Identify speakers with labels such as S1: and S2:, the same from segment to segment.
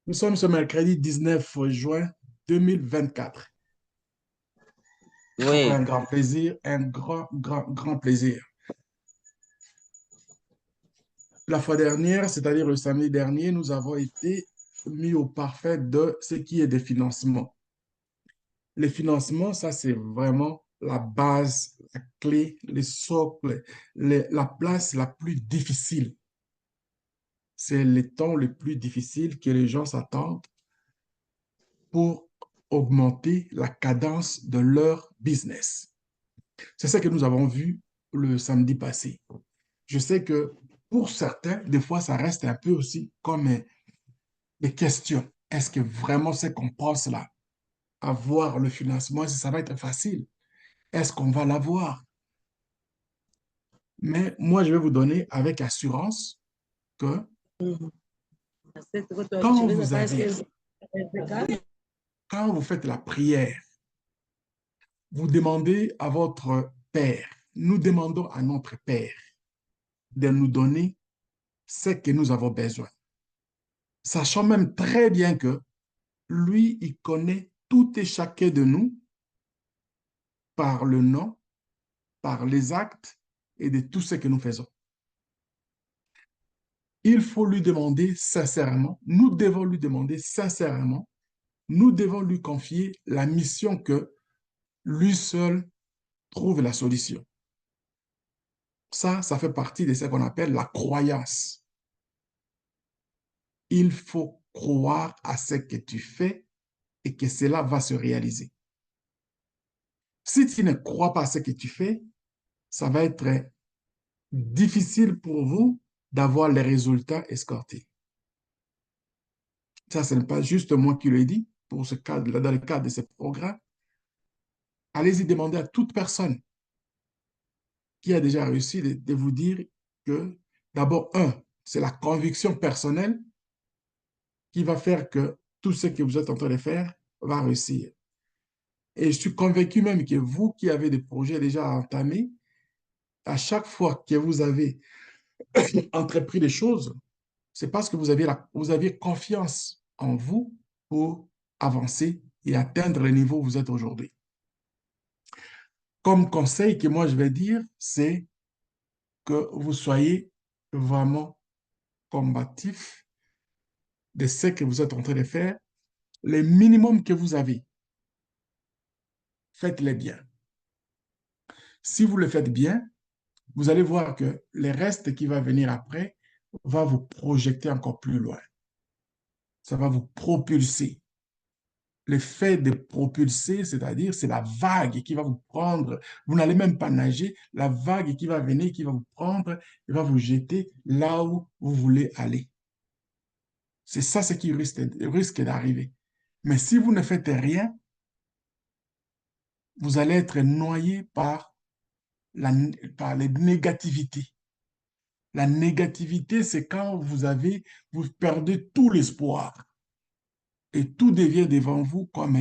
S1: Nous sommes ce mercredi 19 juin 2024. Encore
S2: Oui,
S1: un grand plaisir, un grand plaisir. La fois dernière, c'est-à-dire le samedi dernier, nous avons été mis au parfait de ce qui est des financements. Les financements, ça, c'est vraiment la base, la clé, le socle, la place la plus difficile. C'est le temps le plus difficile que les gens s'attendent pour augmenter la cadence de leur business. C'est ce que nous avons vu le samedi passé. Je sais que pour certains, des fois, ça reste un peu aussi comme des questions. Est-ce que vraiment ce qu'on pense là, avoir le financement, est-ce que ça va être facile? Est-ce qu'on va l'avoir? Mais moi, je vais vous donner avec assurance que quand vous avez, quand vous faites la prière, vous demandez à votre Père, nous demandons à notre Père de nous donner ce que nous avons besoin, sachant même très bien que lui, il connaît tout et chacun de nous par le nom, par les actes et de tout ce que nous faisons. Il faut lui demander sincèrement, nous devons lui demander sincèrement, nous devons lui confier la mission que lui seul trouve la solution. Ça fait partie de ce qu'on appelle la croyance. Il faut croire à ce que tu fais et que cela va se réaliser. Si tu ne crois pas à ce que tu fais, ça va être difficile pour vous d'avoir les résultats escomptés. Ça, ce n'est pas juste moi qui le dis pour ce cadre, dans le cadre de ce programme. Allez-y demander à toute personne qui a déjà réussi de vous dire que, d'abord, c'est la conviction personnelle qui va faire que tout ce que vous êtes en train de faire va réussir. Et je suis convaincu même que vous qui avez des projets déjà entamés, à chaque fois que vous avez entrepris des choses, c'est parce que vous aviez confiance en vous pour avancer et atteindre le niveau où vous êtes aujourd'hui. Comme conseil que moi je vais dire, c'est que vous soyez vraiment combatif de ce que vous êtes en train de faire. Les minimums que vous avez, faites-les bien. Si vous le faites bien, vous allez voir que le reste qui va venir après va vous projeter encore plus loin. Ça va vous propulser. Le fait de propulser, c'est-à-dire c'est la vague qui va vous prendre. Vous n'allez même pas nager. La vague qui va venir, qui va vous prendre et va vous jeter là où vous voulez aller. C'est ça ce qui risque d'arriver. Mais si vous ne faites rien, vous allez être noyé par les négativités. La négativité, c'est quand vous perdez tout l'espoir et tout devient devant vous comme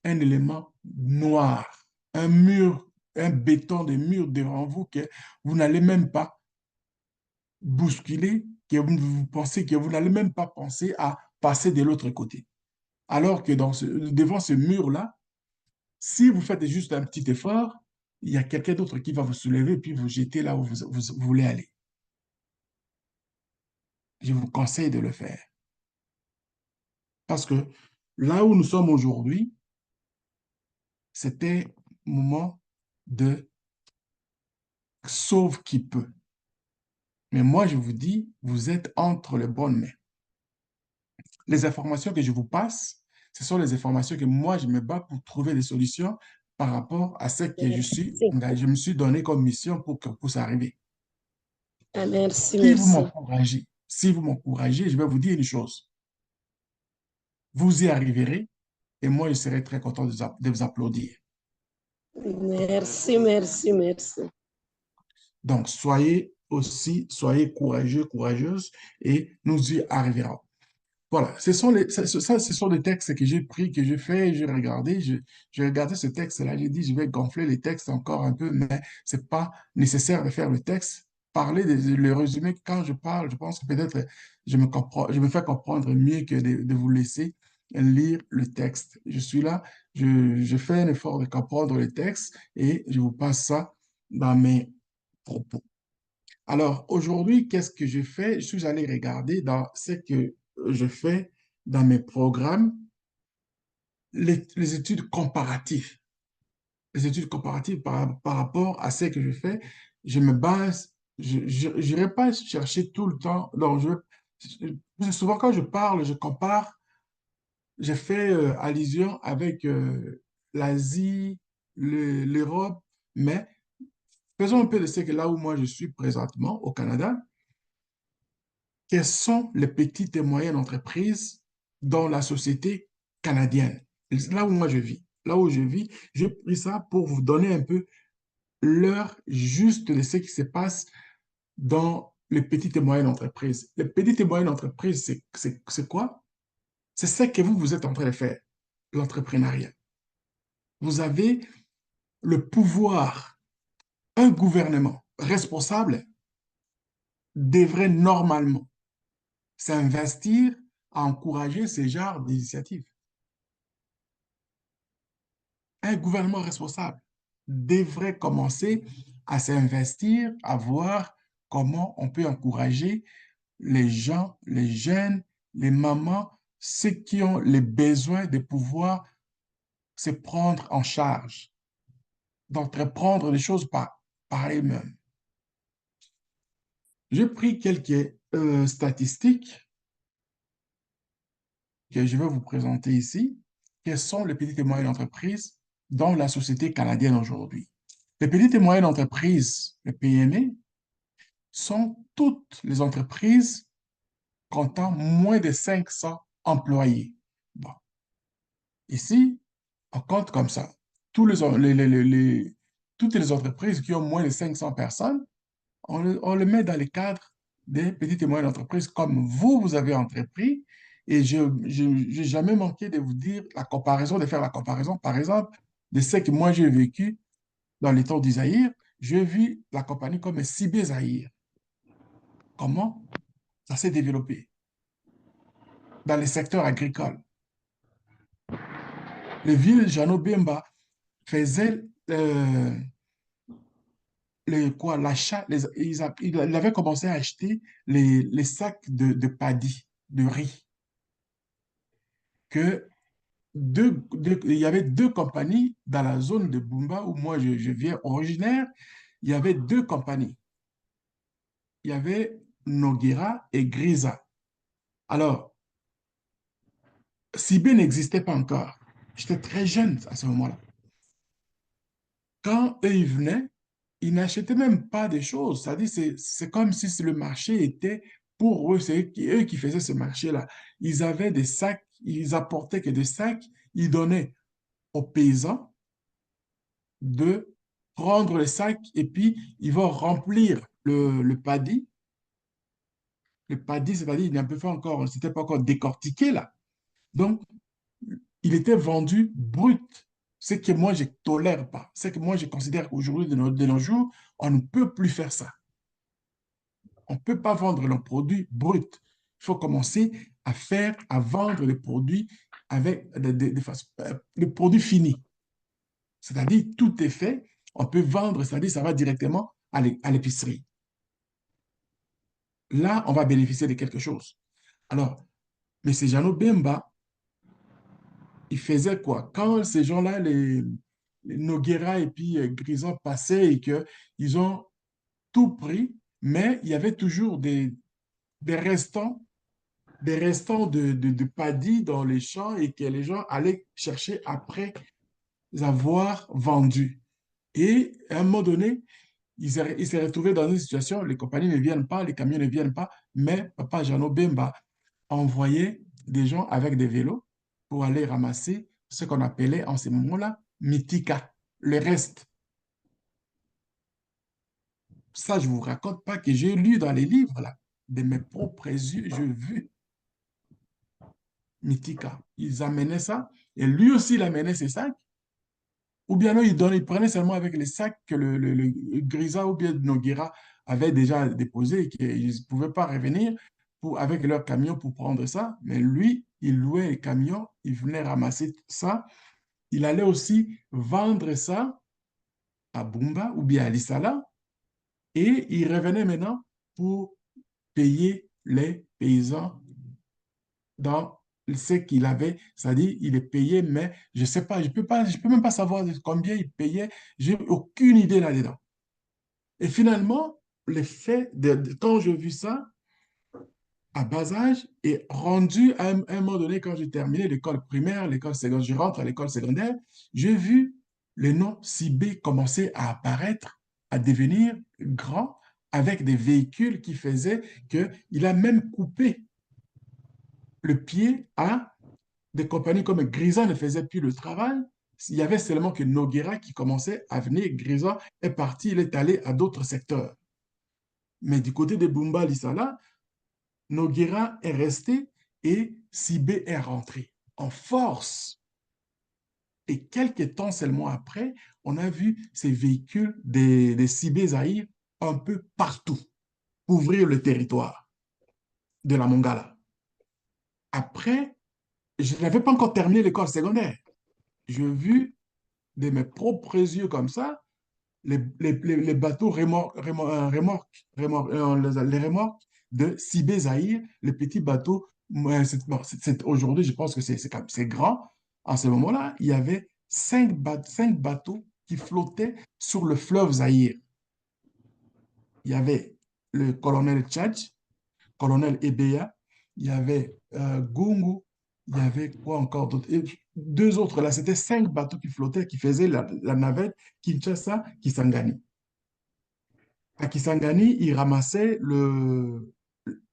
S1: un élément noir, un mur, un béton de mur devant vous que vous n'allez même pas bousculer, que vous pensez que vous n'allez même pas penser à passer de l'autre côté. Alors que devant ce mur-là, si vous faites juste un petit effort, il y a quelqu'un d'autre qui va vous soulever et puis vous jeter là où vous voulez aller. Je vous conseille de le faire. Parce que là où nous sommes aujourd'hui, c'était un moment de sauve qui peut. Mais moi, je vous dis, vous êtes entre les bonnes mains. Les informations que je vous passe, ce sont les informations que moi, je me bats pour trouver des solutions par rapport à ce que
S2: merci.
S1: je me suis donné comme mission pour que ça puisse arriver.
S2: Ah, merci,
S1: Si vous
S2: merci.
S1: m'encouragez, si vous m'encouragez, je vais vous dire une chose. Vous y arriverez et moi, je serai très content de vous applaudir.
S2: Merci, merci, merci.
S1: Donc, soyez courageux, courageuses et nous y arriverons. Voilà, ce sont des textes que j'ai pris, que j'ai fait, j'ai regardé, j'ai regardé ce texte-là, j'ai dit, je vais gonfler les textes encore un peu, mais c'est pas nécessaire de faire le texte. parler, le résumer quand je parle. Je pense que peut-être je me fais comprendre mieux que de vous laisser lire le texte. Je suis là, je fais un effort de comprendre le texte et je vous passe ça dans mes propos. Alors, aujourd'hui, qu'est-ce que je fais? Je suis allé regarder dans ce que je fais dans mes programmes, les études comparatives. Les études comparatives par rapport à ce que je fais, je me base, je n'irai pas chercher tout le temps. Donc, souvent quand je parle, je compare, je fais allusion avec l'Asie, l'Europe, mais faisons un peu de ce que là où moi je suis présentement au Canada, quelles sont les petites et moyennes entreprises dans la société canadienne? Là où moi je vis. Là où je vis, j'ai pris ça pour vous donner un peu l'heure juste de ce qui se passe dans les petites et moyennes entreprises. Les petites et moyennes entreprises, c'est quoi? C'est ce que vous êtes en train de faire, l'entrepreneuriat. Vous avez le pouvoir, un gouvernement responsable devrait normalement s'investir à encourager ce genre d'initiatives. Un gouvernement responsable devrait commencer à s'investir, à voir comment on peut encourager les gens, les jeunes, les mamans, ceux qui ont les besoins de pouvoir se prendre en charge, d'entreprendre les choses par eux-mêmes. J'ai pris quelques statistiques que je vais vous présenter ici. Quelles sont les petites et moyennes entreprises dans la société canadienne aujourd'hui? Les petites et moyennes entreprises, les PME, sont toutes les entreprises comptant moins de 500 employés. Bon. Ici, on compte comme ça. Tous toutes les entreprises qui ont moins de 500 personnes, on le met dans le cadre des petites et moyennes entreprises comme vous avez entrepris. Et je n'ai jamais manqué de vous dire la comparaison, de faire la comparaison, par exemple, de ce que moi j'ai vécu dans les temps d'Isaïr. J'ai vu la compagnie comme Sibé Zahir. Comment ça s'est développé dans le secteur agricole. Le vieux Jeannot Bemba faisait l'achat, il avait commencé à acheter les sacs de paddy, de riz, que il y avait deux compagnies dans la zone de Bumba où moi je viens originaire, il y avait deux compagnies. Il y avait Noguera et Grisa. Alors, Sibé n'existait pas encore. J'étais très jeune à ce moment-là. Quand eux, ils venaient, ils n'achetaient même pas des choses. C'est-à-dire, c'est comme si le marché était pour eux, c'est eux qui faisaient ce marché-là. Ils avaient des sacs, ils apportaient que des sacs, ils donnaient aux paysans de prendre les sacs et puis ils vont remplir le paddy. Le paddy, c'est-à-dire, il n'a pas fait encore, c'était pas encore décortiqué là. Donc, il était vendu brut. Ce que moi, je ne tolère pas. Ce que moi, je considère qu'aujourd'hui, de nos jours, on ne peut plus faire ça. On ne peut pas vendre le produit brut. Il faut commencer à vendre les produits avec le produit fini. C'est-à-dire, tout est fait, on peut vendre, c'est-à-dire, ça va directement à l'épicerie. Là, on va bénéficier de quelque chose. Alors, M. Jeannot Bemba, il faisait quoi? Quand ces gens-là, les Noguera et puis Grison passaient et qu'ils ont tout pris, mais il y avait toujours des restants, des restants de paddy dans les champs et que les gens allaient chercher après avoir vendu. Et à un moment donné, il s'est retrouvé dans une situation, les compagnies ne viennent pas, les camions ne viennent pas, mais Papa Jeannot Bemba envoyait des gens avec des vélos pour aller ramasser ce qu'on appelait en ce moment-là Mitika, le reste. Ça, je ne vous raconte pas que j'ai lu dans les livres, là, de mes propres yeux, j'ai vu Mitika. Ils amenaient ça, et lui aussi, il amenait ses sacs, ou bien non, il prenait seulement avec les sacs que le Grisa ou bien Noguera avaient déjà déposé et qu'ils ne pouvaient pas revenir avec leur camion pour prendre ça. Mais lui, il louait les camions, il venait ramasser ça. Il allait aussi vendre ça à Bumba ou bien à Lissala et il revenait maintenant pour payer les paysans dans ce qu'il avait, c'est-à-dire il est payé, mais je sais pas, je peux même pas savoir combien il payait, j'ai aucune idée là-dedans. Et finalement, le fait quand j'ai vu ça à bas âge et rendu à un moment donné, quand j'ai terminé l'école primaire, l'école secondaire, je rentre à l'école secondaire, j'ai vu le nom Sibé commencer à apparaître, à devenir grand avec des véhicules qui faisaient qu'il a même coupé le pied à des compagnies comme Grisa ne faisaient plus le travail. Il y avait seulement que Noguera qui commençait à venir. Grisa est parti, il est allé à d'autres secteurs. Mais du côté de Bumba Lissala, Noguera est resté et Sibé est rentré en force. Et quelques temps seulement après, on a vu ces véhicules des Sibé Zahir un peu partout, couvrir le territoire de la Mongala. Après, je n'avais pas encore terminé l'école secondaire. J'ai vu de mes propres yeux comme ça les bateaux les remorques de Sibé Zahir, les petits bateaux. Aujourd'hui, je pense que c'est grand. En ce moment-là, il y avait cinq bateaux qui flottaient sur le fleuve Zahir. Il y avait le colonel Tchadj, colonel Ebeya, il y avait Gungu, il y avait quoi encore d'autre? Et deux autres là, c'était cinq bateaux qui flottaient, qui faisaient la navette Kinshasa-Kisangani. À Kisangani, ils ramassaient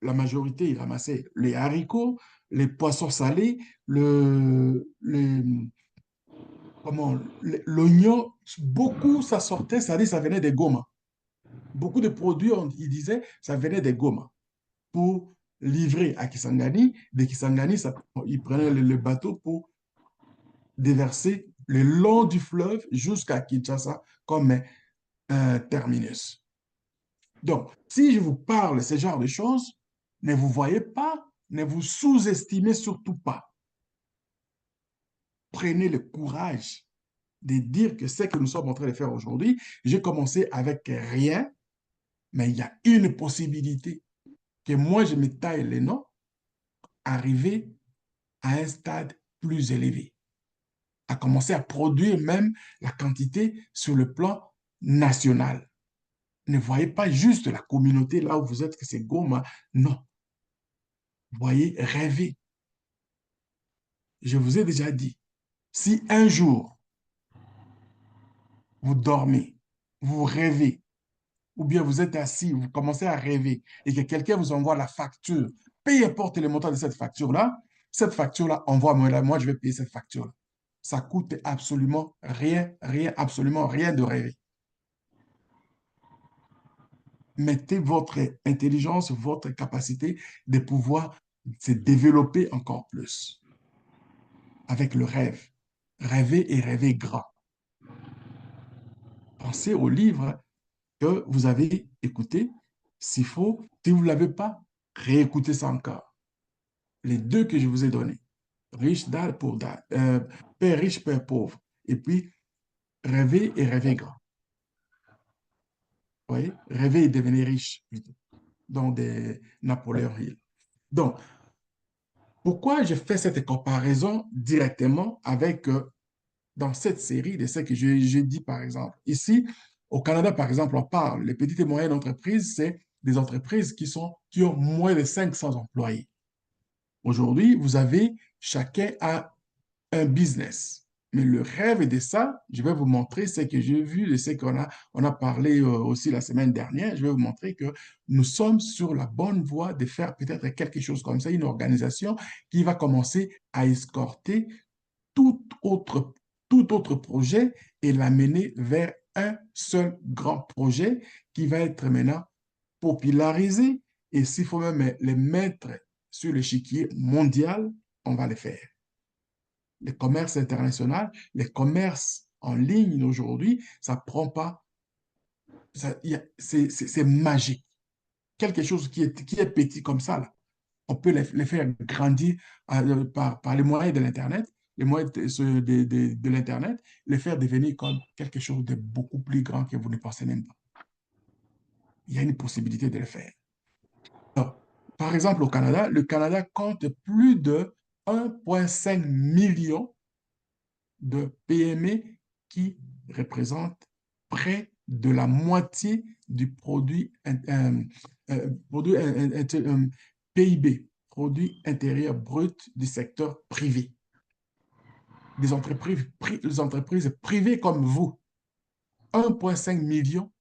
S1: la majorité, ils ramassaient les haricots, les poissons salés, l'oignon, beaucoup ça sortait, ça dit ça venait des Goma. Beaucoup de produits, ils disaient, ça venait des Goma pour livrer à Kisangani. De Kisangani, ils prenaient le bateau pour déverser le long du fleuve jusqu'à Kinshasa comme terminus. Donc, si je vous parle de ce genre de choses, ne vous voyez pas, ne vous sous-estimez surtout pas. Prenez le courage de dire que ce que nous sommes en train de faire aujourd'hui, j'ai commencé avec rien, mais il y a une possibilité que moi, je me taille les noms, arriver à un stade plus élevé, à commencer à produire même la quantité sur le plan national. Ne voyez pas juste la communauté là où vous êtes, que c'est Goma. Non. Voyez, rêvez. Je vous ai déjà dit, si un jour vous dormez, vous rêvez, ou bien vous êtes assis, vous commencez à rêver et que quelqu'un vous envoie la facture, peu importe le montant de cette facture-là, envoie-moi-la, moi je vais payer cette facture-là. Ça coûte absolument rien, rien, absolument rien de rêver. Mettez votre intelligence, votre capacité de pouvoir se développer encore plus avec le rêve. Rêver et rêver grand. Pensez au livre que vous avez écouté. S'il faut, si vous ne l'avez pas, réécoutez ça encore. Les deux que je vous ai donnés. Riche, dalle pour dalle. Père riche, père pauvre. Et puis, rêver et rêver grand. Vous voyez? Rêver et devenir riche, plutôt. Donc, des Napoléon Hill. Donc, pourquoi je fais cette comparaison directement avec, dans cette série de ce que j'ai dit, par exemple? Ici, au Canada, par exemple, on parle, les petites et moyennes entreprises, c'est des entreprises qui ont moins de 500 employés. Aujourd'hui, vous avez, chacun a un business. Mais le rêve de ça, je vais vous montrer ce que j'ai vu et ce on a parlé aussi la semaine dernière. Je vais vous montrer que nous sommes sur la bonne voie de faire peut-être quelque chose comme ça, une organisation qui va commencer à escorter tout autre, tout autre projet et l'amener vers un seul grand projet qui va être maintenant popularisé. Et s'il faut même les mettre sur l'échiquier mondial, on va le faire. Le commerce international, les commerces en ligne aujourd'hui, ça prend pas, c'est magique. Quelque chose qui est petit comme ça, là, on peut les faire grandir par les moyens de l'Internet, les moyens de l'Internet, les faire devenir comme quelque chose de beaucoup plus grand que vous ne pensez même pas. Il y a une possibilité de le faire. Donc, par exemple, au Canada, le Canada compte plus de 1,5 million de PME qui représentent près de la moitié du PIB, produit intérieur brut du secteur privé. Des entreprises privées comme vous, 1,5 million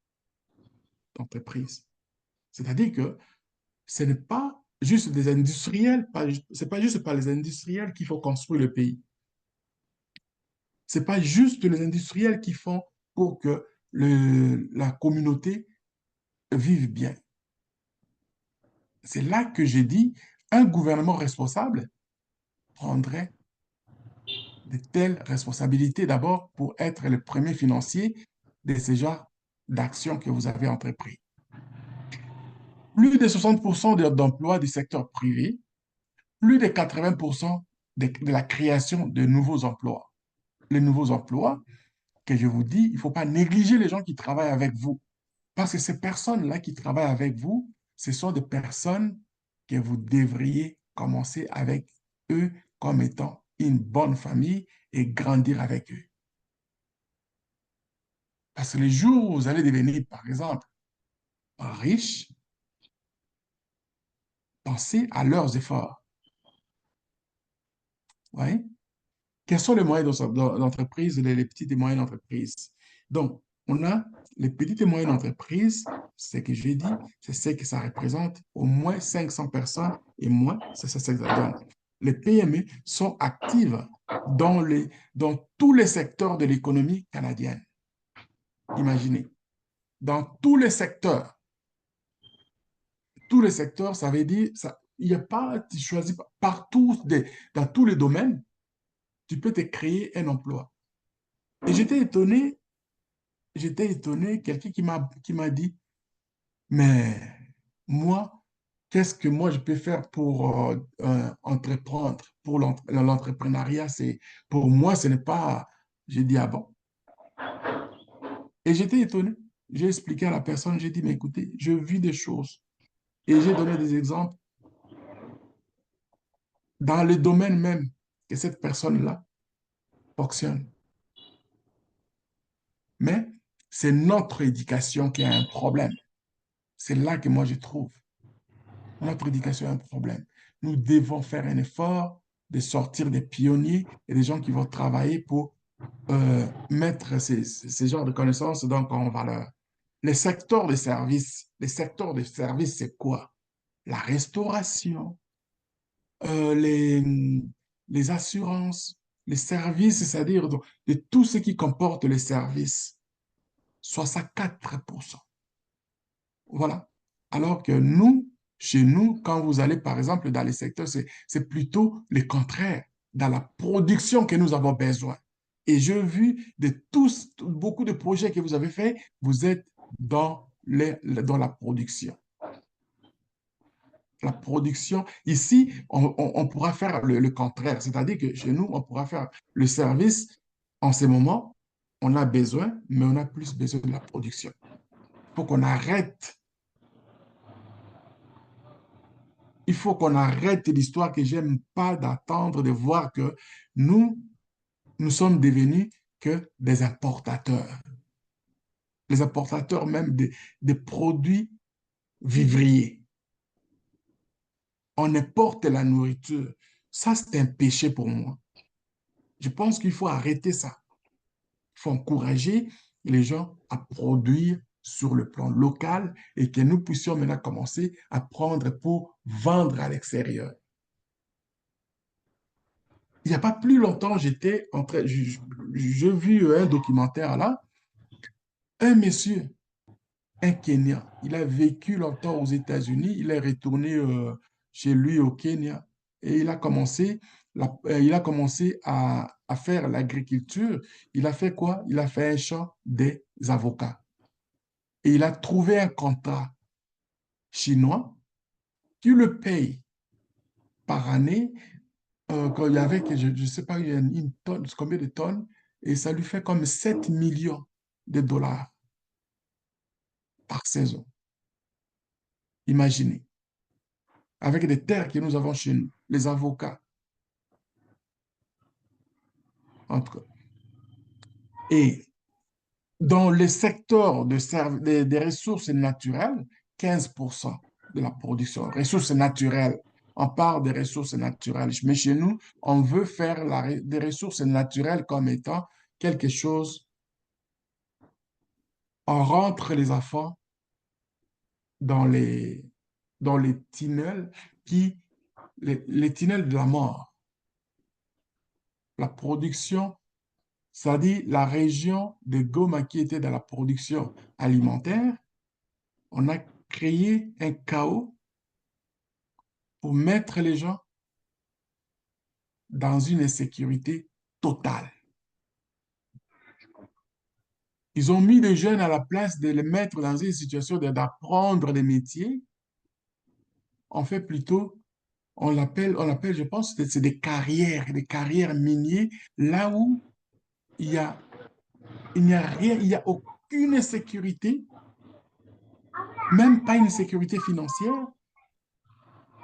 S1: d'entreprises. C'est-à-dire que ce n'est pas juste des industriels, ce n'est pas juste par les industriels qu'il faut construire le pays. Ce n'est pas juste les industriels qui font pour que la communauté vive bien. C'est là que j'ai dit, un gouvernement responsable prendrait de telles responsabilités d'abord pour être le premier financier de ce genre d'actions que vous avez entrepris. Plus de 60% d'emplois du secteur privé, plus de 80% de la création de nouveaux emplois. Les nouveaux emplois, que je vous dis, il ne faut pas négliger les gens qui travaillent avec vous. Parce que ces personnes-là qui travaillent avec vous, ce sont des personnes que vous devriez commencer avec eux comme étant une bonne famille et grandir avec eux. Parce que les jours où vous allez devenir, par exemple, riche, pensez à leurs efforts. Ouais. Quels sont les moyens d'entreprise, les petites et moyennes entreprises? Donc, on a les petites et moyennes entreprises, c'est ce que j'ai dit, c'est ce que ça représente au moins 500 personnes et moins, c'est ça que ça donne. Les PME sont actives dans tous les secteurs de l'économie canadienne. Imaginez, dans tous les secteurs, ça veut dire, ça, il n'y a pas, tu choisis partout, dans tous les domaines, tu peux te créer un emploi. Et j'étais étonné, quelqu'un qui m'a dit, mais moi, qu'est-ce que moi je peux faire pour entreprendre, pour l'entrepreneuriat, pour moi, ce n'est pas, j'ai dit, ah bon. Et j'étais étonné. J'ai expliqué à la personne, j'ai dit, mais écoutez, je vis des choses. Et j'ai donné des exemples dans le domaine même que cette personne-là fonctionne. Mais c'est notre éducation qui a un problème. C'est là que moi je trouve. Notre éducation a un problème. Nous devons faire un effort de sortir des pionniers et des gens qui vont travailler pour mettre ces genres de connaissances donc, en valeur. Les secteurs de services, c'est quoi? La restauration, euh, les, les assurances, les services, c'est-à-dire de tout ce qui comporte les services, 64%. Voilà. Alors que nous, chez nous, quand vous allez, par exemple, dans les secteurs, c'est plutôt le contraire, dans la production que nous avons besoin. Et j'ai vu beaucoup de projets que vous avez faits, vous êtes dans la production. La production, ici, on pourra faire le contraire, c'est-à-dire que chez nous, on pourra faire le service. En ce moment, on a besoin, mais on a plus besoin de la production. Il faut qu'on arrête l'histoire que j'aime pas d'attendre, de voir que nous, nous sommes devenus que des importateurs. Les importateurs même des produits vivriers. On importe la nourriture. Ça, c'est un péché pour moi. Je pense qu'il faut arrêter ça. Il faut encourager les gens à produire sur le plan local et que nous puissions maintenant commencer à prendre pour vendre à l'extérieur. Il n'y a pas plus longtemps, j'ai vu un documentaire là, un monsieur, un Kenyan, il a vécu longtemps aux États-Unis, il est retourné chez lui au Kenya et il a commencé à faire l'agriculture. Il a fait quoi? Il a fait un champ des avocats. Et il a trouvé un contrat chinois qui le paye par année. Quand il y avait, je ne sais pas, une tonne, combien de tonnes, et ça lui fait comme 7 millions de dollars par saison. Imaginez, avec des terres que nous avons chez nous, les avocats, entre eux. Et dans les secteurs des ressources naturelles, 15% de la production, ressources naturelles, on parle des ressources naturelles. Mais chez nous, on veut faire des ressources naturelles comme étant quelque chose, on rentre les enfants dans dans les tunnels les tunnels de la mort. La production, c'est-à-dire la région de Goma qui était dans la production alimentaire, on a créé un chaos pour mettre les gens dans une insécurité totale. Ils ont mis les jeunes à la place de les mettre dans une situation d'apprendre des métiers. On fait plutôt, je pense, c'est des carrières minières, là où il y a, il n'y a rien, il n'y a aucune sécurité, même pas une sécurité financière,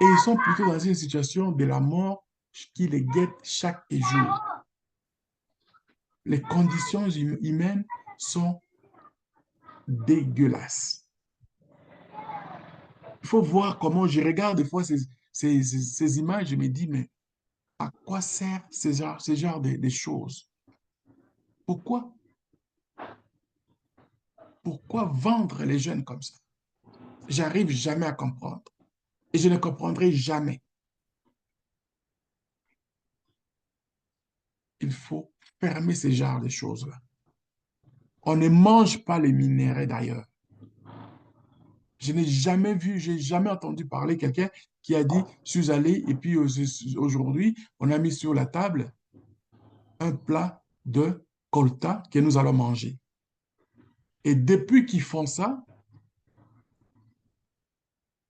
S1: et ils sont plutôt dans une situation de la mort qui les guette chaque jour. Les conditions humaines sont dégueulasses. Il faut voir comment je regarde des fois ces images, je me dis, mais à quoi sert ce genre de choses? Pourquoi? Pourquoi vendre les jeunes comme ça? J'arrive jamais à comprendre. Et je ne comprendrai jamais. Il faut fermer ce genre de choses-là. On ne mange pas les minéraux d'ailleurs. Je n'ai jamais vu, j'ai jamais entendu parler quelqu'un qui a dit, je suis allé et puis aujourd'hui, on a mis sur la table un plat de colta que nous allons manger. Et depuis qu'ils font ça,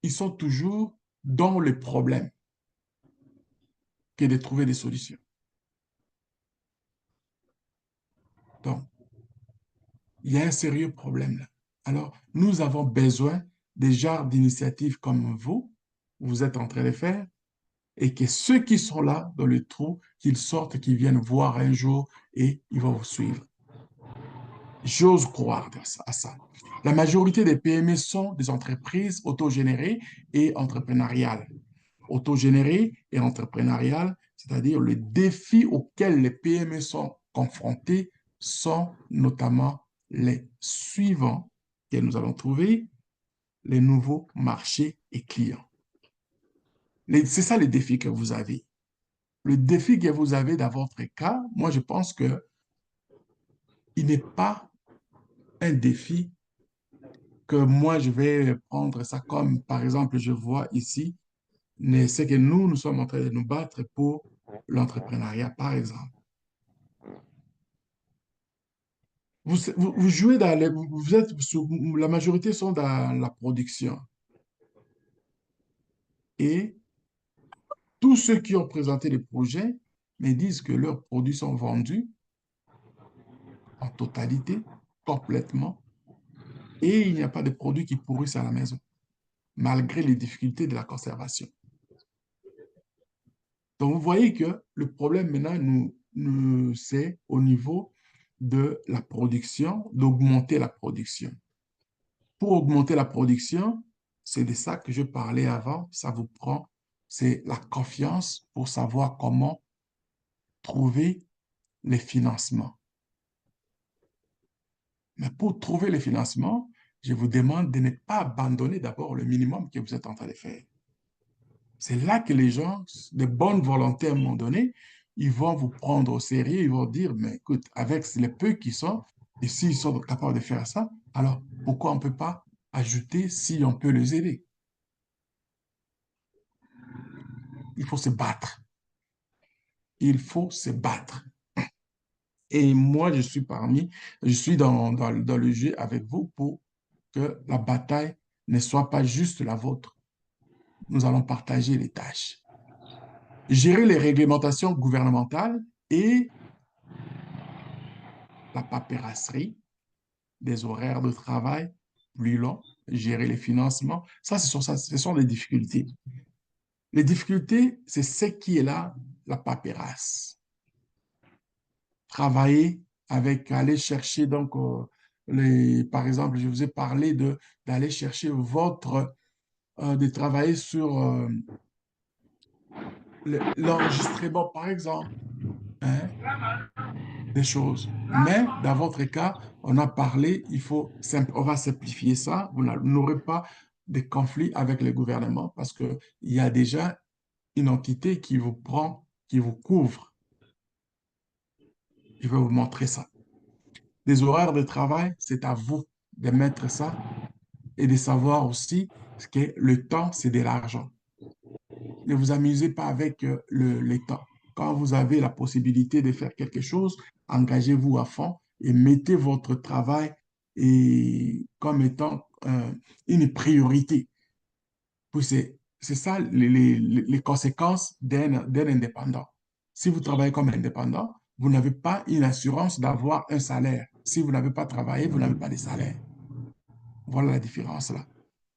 S1: ils sont toujours dans le problème que de trouver des solutions. Donc, il y a un sérieux problème là. Alors, nous avons besoin des genres d'initiatives comme vous êtes en train de faire, et que ceux qui sont là dans le trou, qu'ils sortent, qu'ils viennent voir un jour et ils vont vous suivre. J'ose croire à ça. La majorité des PME sont des entreprises autogénérées et entrepreneuriales. Autogénérées et entrepreneuriales, c'est-à-dire les défis auxquels les PME sont confrontés sont notamment les suivants que nous allons trouver, les nouveaux marchés et clients. C'est ça les défis que vous avez. Le défi que vous avez dans votre cas, moi, je pense que il n'est pas un défi que moi, je vais prendre ça comme, par exemple, je vois ici, mais c'est que nous sommes en train de nous battre pour l'entrepreneuriat, par exemple. Vous jouez dans vous êtes la majorité sont dans la production. Et tous ceux qui ont présenté les projets me disent que leurs produits sont vendus en totalité, complètement, et il n'y a pas de produits qui pourrissent à la maison, malgré les difficultés de la conservation. Donc, vous voyez que le problème maintenant, c'est au niveau de la production, d'augmenter la production. Pour augmenter la production, c'est de ça que je parlais avant, ça vous prend, c'est la confiance pour savoir comment trouver les financements. Mais pour trouver les financements, je vous demande de ne pas abandonner d'abord le minimum que vous êtes en train de faire. C'est là que les gens, de bonne volonté à un moment donné, ils vont vous prendre au sérieux, ils vont dire, mais écoute, avec les peu qui sont, et s'ils sont capables de faire ça, alors pourquoi on ne peut pas ajouter si on peut les aider? Il faut se battre. Il faut se battre. Et moi, je suis dans le jeu avec vous pour que la bataille ne soit pas juste la vôtre. Nous allons partager les tâches. Gérer les réglementations gouvernementales et la paperasserie, des horaires de travail plus longs, gérer les financements. Ce sont des difficultés. Les difficultés, c'est ce qui est là, la paperasse. Travailler avec, aller chercher, donc, par exemple, je vous ai parlé d'aller chercher de travailler sur l'enregistrement, par exemple, hein, des choses. Mais dans votre cas, on a parlé, on va simplifier ça. Vous n'aurez pas de conflit avec le gouvernement parce qu'il y a déjà une entité qui vous prend, qui vous couvre. Je vais vous montrer ça. Les horaires de travail, c'est à vous de mettre ça et de savoir aussi que le temps, c'est de l'argent. Ne vous amusez pas avec le temps. Quand vous avez la possibilité de faire quelque chose, engagez-vous à fond et mettez votre travail comme étant une priorité. Puis c'est ça les conséquences d'un indépendant. Si vous travaillez comme indépendant, vous n'avez pas une assurance d'avoir un salaire. Si vous n'avez pas travaillé, vous n'avez pas de salaire. Voilà la différence là.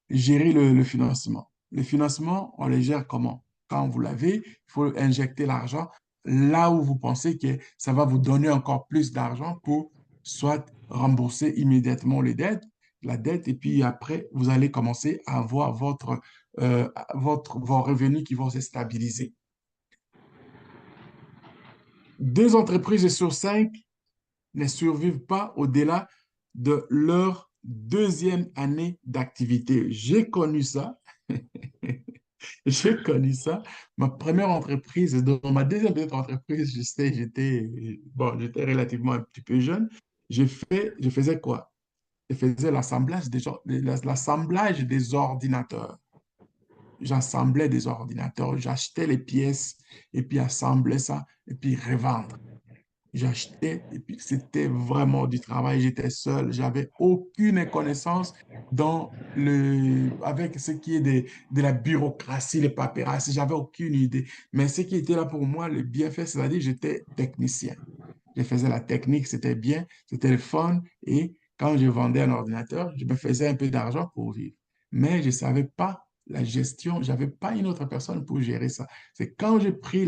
S1: Gérer le financement. Le financement, on le gère comment? Quand vous l'avez, il faut injecter l'argent là où vous pensez que ça va vous donner encore plus d'argent pour soit rembourser immédiatement la dette, et puis après, vous allez commencer à avoir vos revenus qui vont se stabiliser. 2 entreprises sur 5 ne survivent pas au-delà de leur deuxième année d'activité. J'ai connu ça. J'ai connu ça. Ma première entreprise, dans ma deuxième petite entreprise, j'étais relativement un petit peu jeune. Je faisais quoi? Je faisais l'assemblage des ordinateurs. J'assemblais des ordinateurs, j'achetais les pièces et puis assemblais ça et puis revendre. J'achetais et puis c'était vraiment du travail. J'étais seul. J'avais aucune connaissance avec ce qui est de la bureaucratie, les paperasses. J'avais aucune idée. Mais ce qui était là pour moi, le bienfait, c'est-à-dire j'étais technicien. Je faisais la technique, c'était bien, c'était le fun. Et quand je vendais un ordinateur, je me faisais un peu d'argent pour vivre. Mais je ne savais pas la gestion. Je n'avais pas une autre personne pour gérer ça. C'est quand j'ai pris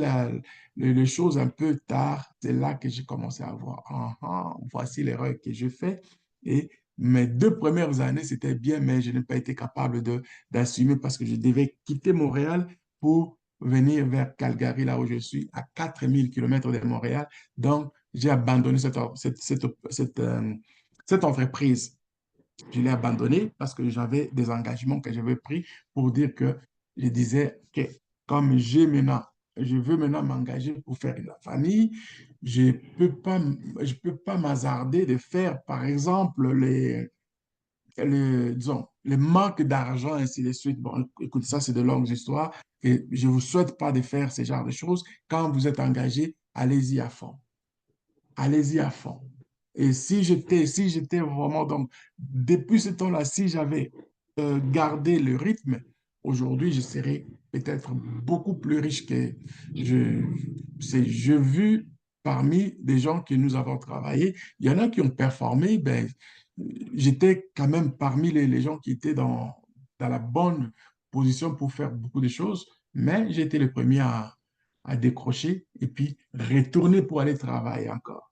S1: les choses un peu tard, c'est là que j'ai commencé à voir, voici l'erreur que j'ai faite. Et mes 2 premières années, c'était bien, mais je n'ai pas été capable d'assumer parce que je devais quitter Montréal pour venir vers Calgary, là où je suis, à 4000 km de Montréal. Donc, j'ai abandonné cette entreprise. Je l'ai abandonnée parce que j'avais des engagements que j'avais pris pour dire que je disais que comme je veux maintenant m'engager pour faire une famille, je peux pas m'hasarder de faire, par exemple, disons, les manques d'argent, ainsi de suite. Bon, écoute, ça, c'est de longues histoires et je ne vous souhaite pas de faire ce genre de choses. Quand vous êtes engagé, allez-y à fond. Allez-y à fond. Et si j'étais vraiment, donc, depuis ce temps-là, si j'avais gardé le rythme, aujourd'hui, je serais peut-être beaucoup plus riche que je. J'ai vu parmi des gens que nous avons travaillé, il y en a qui ont performé, ben, j'étais quand même parmi les gens qui étaient dans la bonne position pour faire beaucoup de choses, mais j'ai été le premier à décrocher et puis retourner pour aller travailler encore.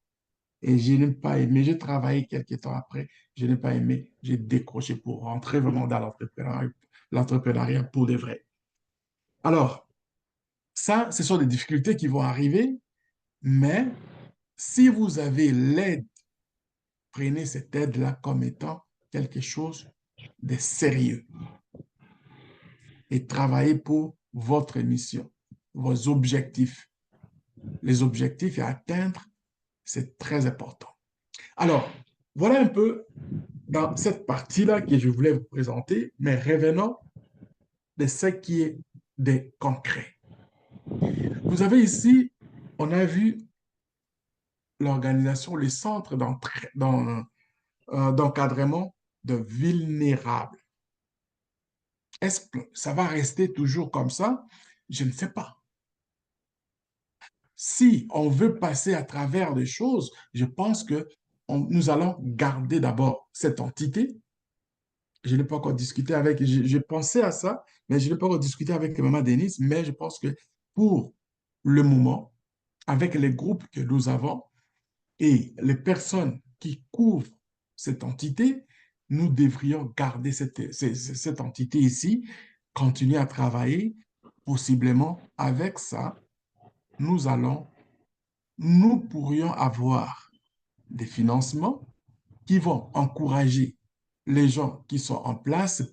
S1: Et je n'ai pas aimé. J'ai travaillé quelques temps après. Je n'ai pas aimé. J'ai décroché pour rentrer vraiment dans l'entrepreneuriat pour de vrai. Alors, ça, ce sont des difficultés qui vont arriver, mais si vous avez l'aide, prenez cette aide-là comme étant quelque chose de sérieux et travaillez pour votre mission, vos objectifs. Les objectifs à atteindre, c'est très important. Alors, voilà un peu dans cette partie-là que je voulais vous présenter, mais revenons de ce qui est des concrets. Vous avez ici, on a vu l'organisation, les centres d'encadrement de vulnérables. Est-ce que ça va rester toujours comme ça? Je ne sais pas. Si on veut passer à travers des choses, je pense que nous allons garder d'abord cette entité. Je n'ai pas encore discuté avec, j'ai pensé à ça, mais je n'ai pas encore discuté avec Maman Denise, mais je pense que pour le moment, avec les groupes que nous avons et les personnes qui couvrent cette entité, nous devrions garder cette entité ici, continuer à travailler. Possiblement, avec ça, nous allons, nous pourrions avoir des financements qui vont encourager les gens qui sont en place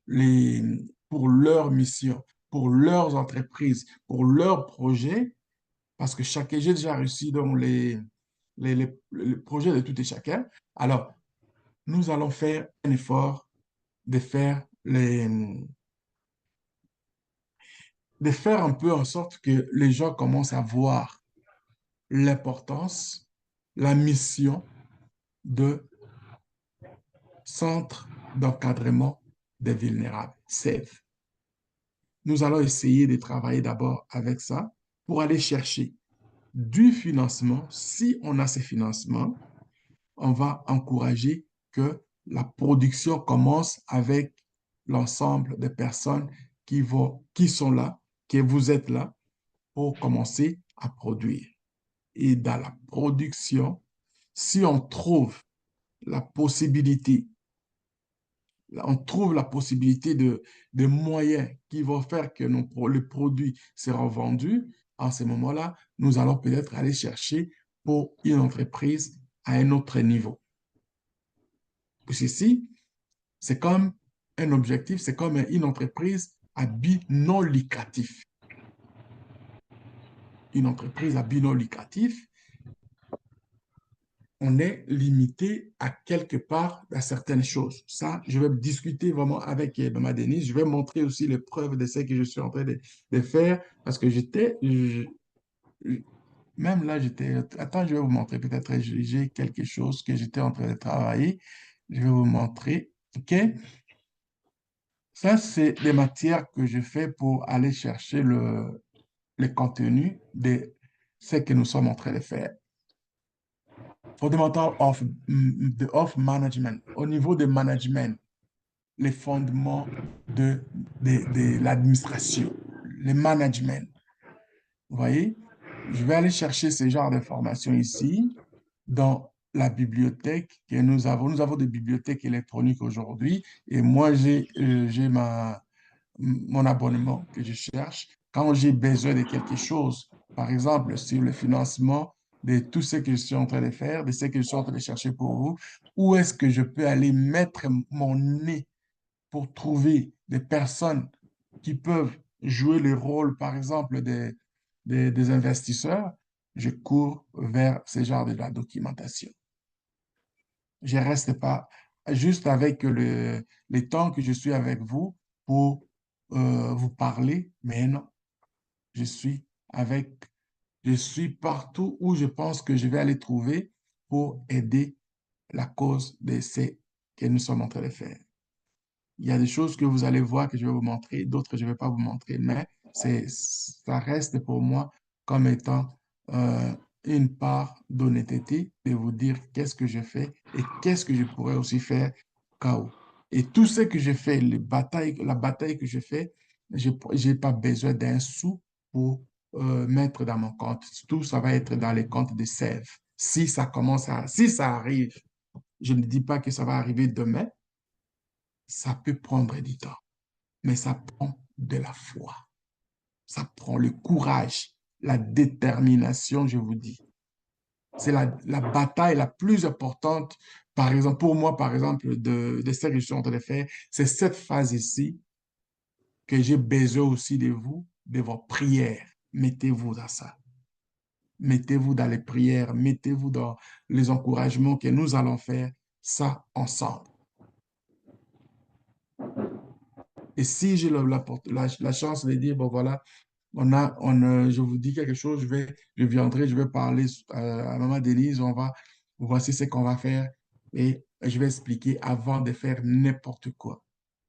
S1: les, pour leur mission, pour leurs entreprises, pour leurs projets, parce que chacun, j'ai déjà réussi dans les projets de tout et chacun. Alors, nous allons faire un effort de faire de faire un peu en sorte que les gens commencent à voir l'importance, la mission de centre d'encadrement des vulnérables, SAVE. Nous allons essayer de travailler d'abord avec ça pour aller chercher du financement. Si on a ces financements, on va encourager que la production commence avec l'ensemble des personnes qui sont là, que vous êtes là pour commencer à produire. Et dans la production, si on trouve la possibilité on trouve la possibilité de moyens qui vont faire que les produits seront vendus, en ce moment-là, nous allons peut-être aller chercher pour une entreprise à un autre niveau. Ceci, c'est comme un objectif, c'est comme une entreprise à but non lucratif. Une entreprise à but non lucratif, on est limité à quelque part à certaines choses. Ça, je vais discuter vraiment avec Maman Denise. Je vais montrer aussi les preuves de ce que je suis en train de faire parce que même là, attends, je vais vous montrer. Peut-être j'ai quelque chose que j'étais en train de travailler. Je vais vous montrer. OK? Ça, c'est des matières que je fais pour aller chercher le contenu de ce que nous sommes en train de faire. Fundamental of management. Au niveau de management, les fondements de l'administration, le management. Vous voyez, je vais aller chercher ce genre d'informations ici dans la bibliothèque que nous avons. Nous avons des bibliothèques électroniques aujourd'hui et moi, j'ai mon abonnement que je cherche. Quand j'ai besoin de quelque chose, par exemple, sur le financement de tout ce que je suis en train de faire, de ce que je suis en train de chercher pour vous, où est-ce que je peux aller mettre mon nez pour trouver des personnes qui peuvent jouer le rôle, par exemple, des investisseurs, je cours vers ce genre de la documentation. Je ne reste pas juste avec les temps que je suis avec vous pour vous parler, mais non, je suis avec, je suis partout où je pense que je vais aller trouver pour aider la cause de ce que nous sommes en train de faire. Il y a des choses que vous allez voir que je vais vous montrer, d'autres que je ne vais pas vous montrer, mais ça reste pour moi comme étant euh, une part d'honnêteté de vous dire qu'est-ce que je fais et qu'est-ce que je pourrais aussi faire cas où. Et tout ce que je fais, la bataille que je fais, je n'ai pas besoin d'un sou pour mettre dans mon compte. Tout ça va être dans les comptes de Sève. Si ça arrive, je ne dis pas que ça va arriver demain, ça peut prendre du temps, mais ça prend de la foi. Ça prend le courage, la détermination, je vous dis. C'est la bataille la plus importante, par exemple, pour moi, par exemple, de ce que je suis en train de faire. C'est cette phase ici que j'ai besoin aussi de vous, de vos prières. Mettez-vous dans ça. Mettez-vous dans les prières, mettez-vous dans les encouragements que nous allons faire ça ensemble. Et si j'ai la chance de dire, bon voilà, je vous dis quelque chose, je viendrai, je vais parler à Maman Denise, voici ce qu'on va faire et je vais expliquer avant de faire n'importe quoi.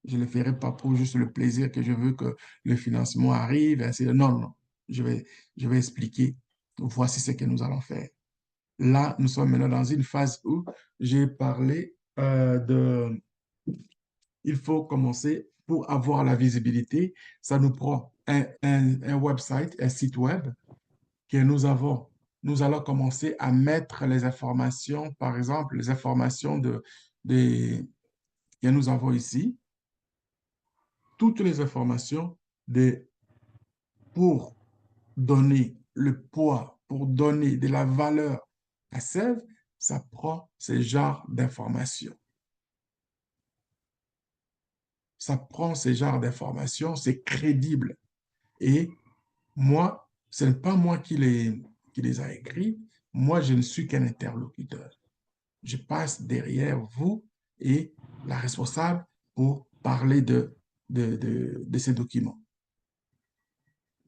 S1: Je ne le ferai pas pour juste le plaisir que je veux que le financement arrive. Non, non. Je vais expliquer. Voici ce que nous allons faire. Là, nous sommes maintenant dans une phase où j'ai parlé de... Il faut commencer pour avoir la visibilité. Ça nous prend un website, un site web que nous avons. Nous allons commencer à mettre les informations, par exemple, les informations que nous avons ici, toutes les informations de, pour donner le poids, pour donner de la valeur à Sève, ça prend ce genre d'informations. Ça prend ce genre d'informations, c'est crédible. Et moi, ce n'est pas moi qui les a écrits. Moi, je ne suis qu'un interlocuteur. Je passe derrière vous et la responsable pour parler de ces documents.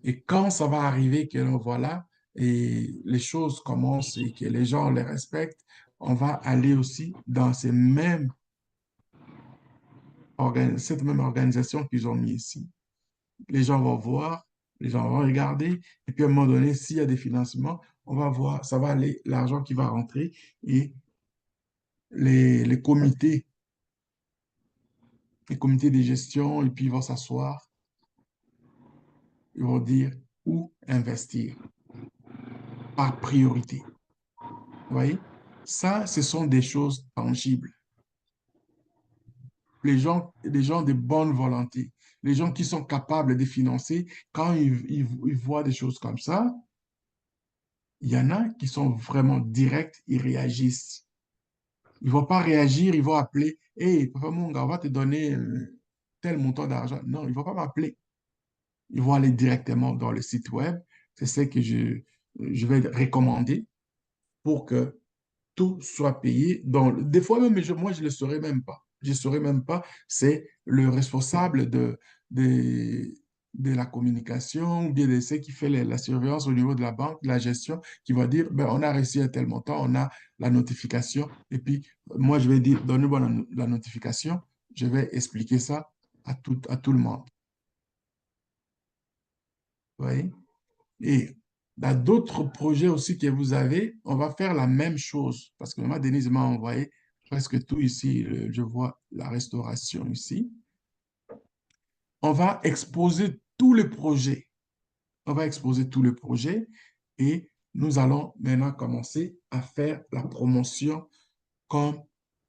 S1: Et quand ça va arriver que voilà, et les choses commencent et que les gens les respectent, on va aller aussi dans cette même organisation qu'ils ont mis ici. Les gens vont voir, les gens vont regarder, et puis à un moment donné, s'il y a des financements, on va voir, ça va aller, l'argent qui va rentrer et les les comités de gestion, et puis ils vont s'asseoir, ils vont dire où investir par priorité. Vous voyez? Ça, ce sont des choses tangibles. Les gens de bonne volonté, les gens qui sont capables de financer, quand ils voient des choses comme ça, il y en a qui sont vraiment directs, ils réagissent. Ils ne vont pas réagir, ils vont appeler, hey, Papa Munga, on va te donner tel montant d'argent. Non, ils ne vont pas m'appeler. Ils vont aller directement dans le site web. C'est ce que je vais recommander pour que tout soit payé. Donc, des fois même, moi, je ne le saurais même pas. Je ne saurais même pas. C'est le responsable de, de la communication ou bien de ce qui fait la surveillance au niveau de la banque, de la gestion, qui va dire, ben, on a reçu un tel montant, on a la notification. Et puis, moi, je vais dire, donnez-moi la notification. Je vais expliquer ça à tout le monde. Vous voyez? Et dans d'autres projets aussi que vous avez, on va faire la même chose. Parce que Maman Denise m'a envoyé presque tout ici. Je vois la restauration ici. On va exposer tous les projets. On va exposer tous les projets et nous allons maintenant commencer à faire la promotion comme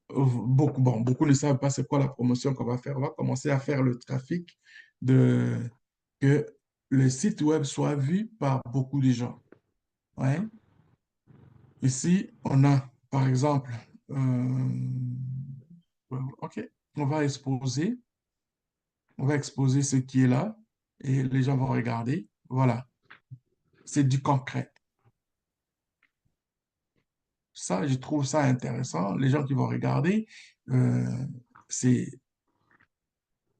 S1: beaucoup ne savent pas c'est quoi la promotion qu'on va faire. On va commencer à faire le trafic de que le site web soit vu par beaucoup de gens. Ouais. Ici, on a, par exemple, OK, on va exposer, on va exposer ce qui est là et les gens vont regarder. Voilà, c'est du concret. Ça, je trouve ça intéressant. Les gens qui vont regarder, euh, c'est,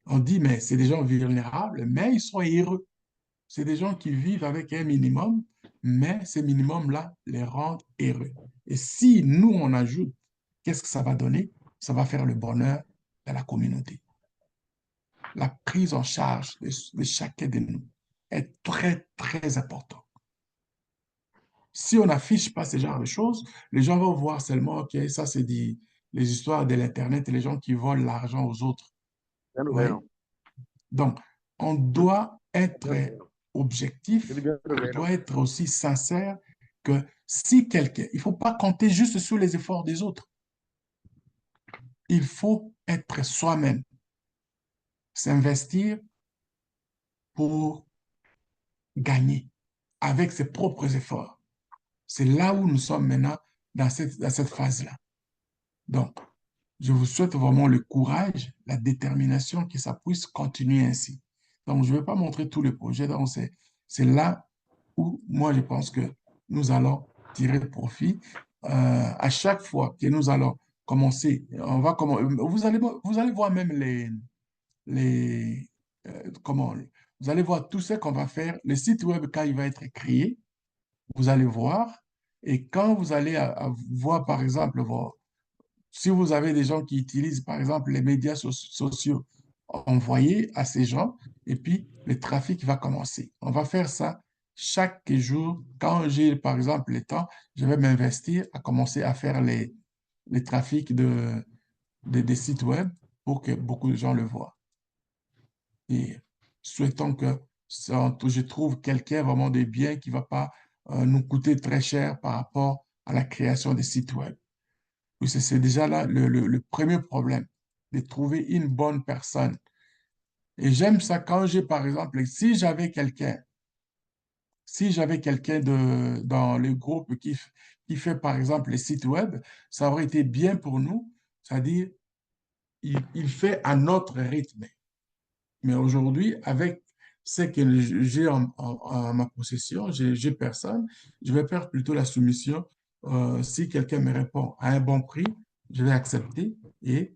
S1: on dit, mais c'est des gens vulnérables, mais ils sont heureux. C'est des gens qui vivent avec un minimum, mais ce minimum-là les rend heureux. Et si nous, on ajoute, qu'est-ce que ça va donner? Ça va faire le bonheur de la communauté. La prise en charge de chacun de nous est très, très importante. Si on n'affiche pas ce genre de choses, les gens vont voir seulement, OK, ça c'est les histoires de l'Internet et les gens qui volent l'argent aux autres.
S3: Bien
S1: Oui.
S3: bueno,
S1: Donc, on doit être
S3: bien bueno.
S1: objectif,
S3: Bien
S1: on
S3: bueno.
S1: doit être aussi sincère que si quelqu'un, il ne faut pas compter juste sur les efforts des autres. Il faut être soi-même, s'investir pour gagner avec ses propres efforts. C'est là où nous sommes maintenant dans cette phase-là. Donc, je vous souhaite vraiment le courage, la détermination que ça puisse continuer ainsi. Donc, je ne vais pas montrer tous les projets. Donc, c'est là où moi, je pense que nous allons tirer profit. À chaque fois que nous allons commencer, vous allez voir même les comment, vous allez voir tout ce qu'on va faire. Le site web, quand il va être créé, vous allez voir. Et quand vous allez voir, par exemple, si vous avez des gens qui utilisent, par exemple, les médias sociaux, envoyez à ces gens et puis le trafic va commencer. On va faire ça chaque jour. Quand j'ai, par exemple, le temps, je vais m'investir à commencer à faire les trafics des sites web pour que beaucoup de gens le voient. Et souhaitons que je trouve quelqu'un vraiment de bien qui ne va pas nous coûter très cher par rapport à la création des sites web. Oui, c'est déjà là le premier problème, de trouver une bonne personne. Et j'aime ça quand j'ai, par exemple, si j'avais quelqu'un dans le groupe qui fait, par exemple, les sites web, ça aurait été bien pour nous, c'est-à-dire, il fait à notre rythme. Mais aujourd'hui, avec ce que j'ai en ma possession, j'ai personne, je vais faire plutôt la soumission. Si quelqu'un me répond à un bon prix, je vais accepter et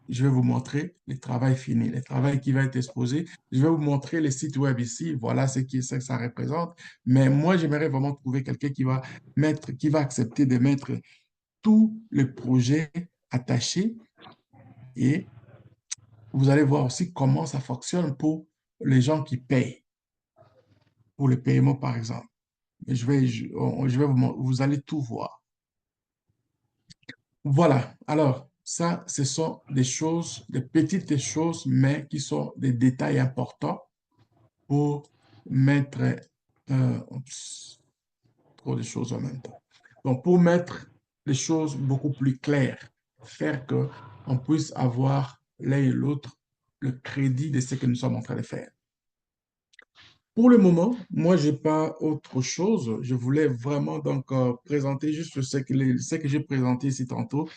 S1: je vais vous montrer le travail fini, le travail qui va être exposé. Je vais vous montrer les sites web ici, voilà ce que ça représente. Mais moi, j'aimerais vraiment trouver quelqu'un qui va accepter de mettre tout le projet attaché et vous allez voir aussi comment ça fonctionne pour les gens qui payent, pour le paiement, par exemple. Je vais vous allez tout voir. Voilà. Alors, ça, ce sont des choses, des petites choses, mais qui sont des détails importants pour mettre oups, trop de choses en même temps. Donc, pour mettre les choses beaucoup plus claires, faire que on puisse avoir l'un et l'autre le crédit de ce que nous sommes en train de faire. Pour le moment, moi, je n'ai pas autre chose. Je voulais vraiment donc présenter juste ce que j'ai présenté ici tantôt.